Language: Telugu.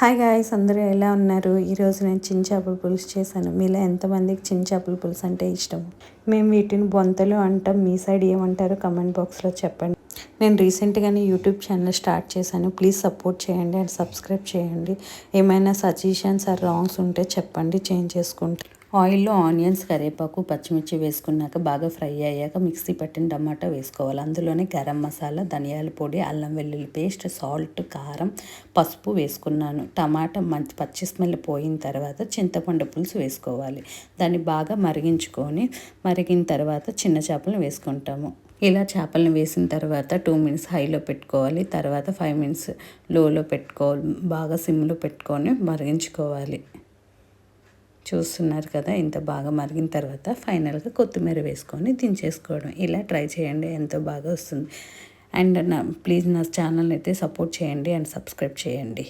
హాయ్ గాయ్స్, అందరూ ఎలా ఉన్నారు? ఈరోజు నేను చిన్న చేపల పులుసు చేశాను. మీలో ఎంతమందికి చిన్న చేపల పులుసు అంటే ఇష్టం? మేము వీటిని బొంతలు అంటాం. మీ సైడ్ ఏమంటారో కమెంట్ బాక్స్లో చెప్పండి. నేను రీసెంట్గానే యూట్యూబ్ ఛానల్ స్టార్ట్ చేశాను. ప్లీజ్ సపోర్ట్ చేయండి అండ్ సబ్స్క్రైబ్ చేయండి. ఏమైనా సజెషన్స్ ఆర్ రాంగ్స్ ఉంటే చెప్పండి, చేంజ్ చేసుకుంటే. ఆయిల్లో ఆనియన్స్, కరివేపాకు, పచ్చిమిర్చి వేసుకున్నాక బాగా ఫ్రై అయ్యాక మిక్సీ పట్టిన టమాటా వేసుకోవాలి. అందులోనే గరం మసాలా, ధనియాల పొడి, అల్లం వెల్లుల్లి పేస్ట్, సాల్ట్, కారం, పసుపు వేసుకున్నాను. టమాటా మంచి పచ్చి స్మెల్ పోయిన తర్వాత చింతపండు పులుసు వేసుకోవాలి. దాన్ని బాగా మరిగిన తర్వాత చిన్న చేపలను వేసుకుంటాము. ఇలా చేపలను వేసిన తర్వాత 2 మినిట్స్ హైలో పెట్టుకోవాలి. తర్వాత 5 మినిట్స్ లోలో పెట్టుకోవాలి. బాగా సిమ్లో పెట్టుకొని మరిగించుకోవాలి. చూస్తున్నారు కదా, ఇంత బాగా మరిగిన తర్వాత ఫైనల్గా కొత్తిమీర వేసుకొని దించేసుకోవడం. ఇలా ట్రై చేయండి, ఎంతో బాగా వస్తుంది. అండ్ ప్లీజ్ నా ఛానల్ అయితే సపోర్ట్ చేయండి అండ్ సబ్స్క్రైబ్ చేయండి.